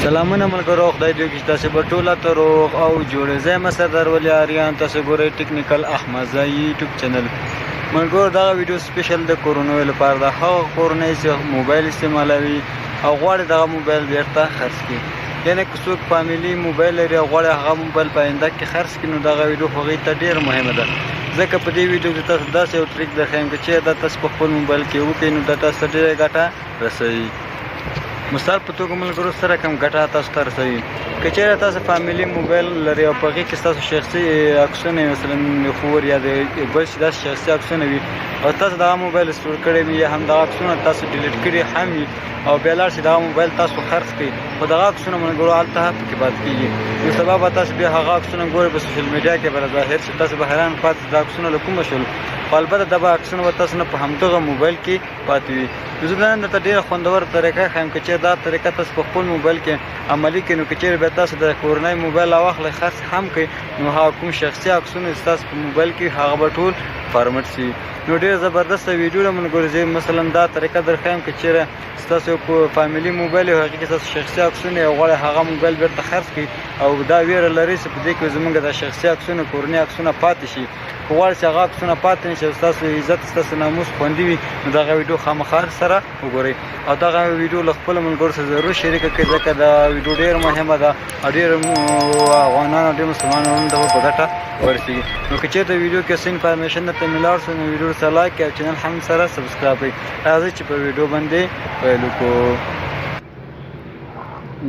سلامونه ملګرو، خدای دې وکړي چې تاسې به ټوله ته روغ او جوړ یې. زه یم سردار ولی آریان، تاسې ګورئ ټیکنیکل احمدزی یوټیوب چینل. ملګرو دغه ویډیو سپیشل د کورونیو لپاره ده. هغه کورنۍ چې موبایل استعمالوي او غواړي دغه موبایل بیرته خرڅ کړي، یعنې که څوک فامیلي موبایل لري او غواړي هغه موبایل په آینده کې خرڅ کړي، نو دغه ویډیو هغوی ته ډېره مهمه ده. ځکه په دې ویډیو کې تاسو داسې یو ټریک درښیم که چېرې دا تاسو په خپل موبایل کې وکړئ نو دا تاسو ته ډېره ګټه رسوي. مثال په توګه ملګرو سره کوم ګټه تاسو ته رسوي. که چېرې تاسو فامیلي موبایل لرئ او په هغې کې ستاسو شخصي عکسونه وي، مثلا د خور یا د بل شي داسې شخصي عکسونه وي او تاسو دغه موبایل سټور کړی وي یا هم دغه عکسونه تاسو ډیلیټ کړي هم وي او بیا لاړ شي دغه موبایل تاسو خرڅ کړئ، خو دغه عکسونه ملګرو هلته پکې پاتې کېږي. نو سبا به تاسو بیا هغه عکسونه ګورئ په سوشل میډیا کې به ظاهر شي، تاسو به حیران پاتې دا عکسونه له کومه شول، خو البته دغه عکسونه به تاسو نه په همدغه موبایل کې پاتې وي. نو زه نن درته ډېره خوندوره طریقه ښیم، که چېرې دا طریقه تاسو په خپل موبایل کې عملي کړئ، نو که چېرې بیا تاسو د کورنۍ موبایل راواخلئ خرڅ هم کړئ، نو هغه کوم شخصي عکسونه چې ستاسو په موبایل کې هغه به ټول فارمټ شي. نو ډېر زبردسته ویډیو ده ملګرو. زه مثلا دا طریقه درښیم که چېرې ستاسو په فامیلي موبایل او هغې کې ستاسو شخصي عکسونه او غواړئ هغه موبایل بیرته خرڅ کړئ او دا ویره لرئ چې په دې کې زموږ د شخصي عکسونه کورنۍ عکسونه پاتې شي، خو غواړئ چې هغه عکسونه پاتې نه شي او ستاسو عزت ستاسو ناموس خوندي وي، نو دغه ویډیو خامخا سره وګورئ او دغه ویډیو له خپلو ملګرو سره ضرور شریکه کړئ، ځکه دا ویډیو ډېره مهمه ده او ډېر افغانانو ډېر مسلمانانو ته به په ګټه ورسېږي. نو که چېرته ویډیو کې څه انفارمیشن درته ملاو شو نو ویډیو سره لایک کړئ او چینل هم سره سبسکرایب کړئ. راځئ چې په ویډیو باندې پیل وکړو.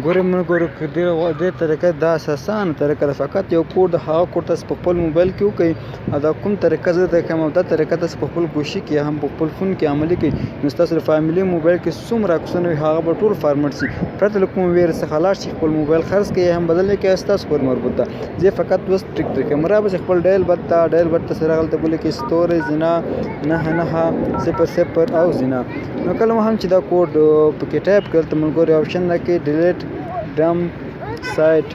ګورئ ملګرو، که دې طریقه دا اسانه طریقه ده، فقط یو کوډ د هغه کوډ تاسو په خپل موبایل کې وکړئ او دا کوم طریقه زه درته ښیم او دا طریقه تاسو په خپل ګوشي کې یا هم په خپل فون کې عملي کړئ، نو ستاسو د فامیلي موبایل کې څومره عکسونه وي هغه به ټول فارمټ شي، پرته له کوم ویرې څخه لاړ شي خپل موبایل خرڅ کړئ یا هم بدل یې کړئ ستاسو پورې مربوط ده. زه فقط اوس ټریک درښیم. رابه خپل ډایل بټ ته سره هلته ولیکئ ستوري زینا 9900 او زینا. نو کله هم چې دا کوډ پکې ټایپ کړل ته ملګرو آپشن راکړئ ډیلیټ ډم سایټ.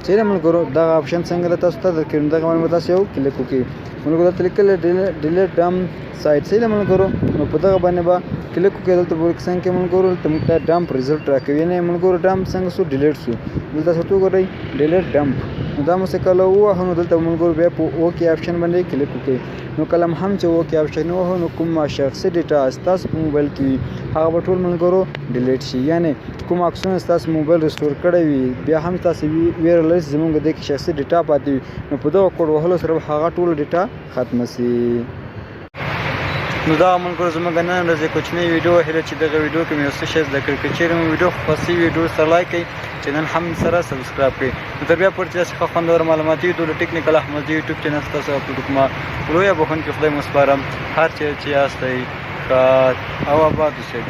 چیرې ملګرو دغه آپشن څنګه ده تاسو ته درکړم، دغه باندې به تاسو یو کلیک وکړئ. ملګرو دلته لیکلی ډیلیټ ډم سایټ صحیح ده ملګرو. نو په دغه باندې به کلیک وکړئ. دلته به څنګه کې ملګرو دلته موږ ته ډمپ ریزلټ راکوي، یعنې ملګرو ډمپ څنګه شو ډیلیټ شو. دلته تاسو وګورئ ډیلیټ ډمپ. نو دا مو څه کله ووهو نو دلته ملګرو بیا په اوکې آپشن باندې کلیک وکړئ. نو کله هم چې اوکې آپشن ووهو نو کوم شخصي ډیټا ستاسو په موبایل کې وي هغه به ټول ملګرو ډیلیټ شي، یعنې کوم عکسونه ستاسو موبایل رسټور کړی وي بیا هم تاسو ویره لرئ چې زموږ دې کې شخصي ډیټا پاتې وي، نو په دغه کوډ وهلو سره به هغه ټوله ډیټا ختمه شي. نو دا ملګرو زموږ نن ورځې کوچنۍ ویډیو هیله چې دغه ویډیو کې مې یو څه شی زده کړي. که چېرې مو ویډیو خوښي ویډیو سره لایک کړئ، چینل هم سره سبسکرایب کړئ. نو تر بیا پورې چې داسې ښه خوندور معلوماتي ویډیو د ټیکنیکل احمدزی یوټیوب چینل ستاسو اپلوډ کړم. لویه بخښونکي خدای مو سپارم. هر چېرې چې یاستئ ښاد او آباد اوسئ.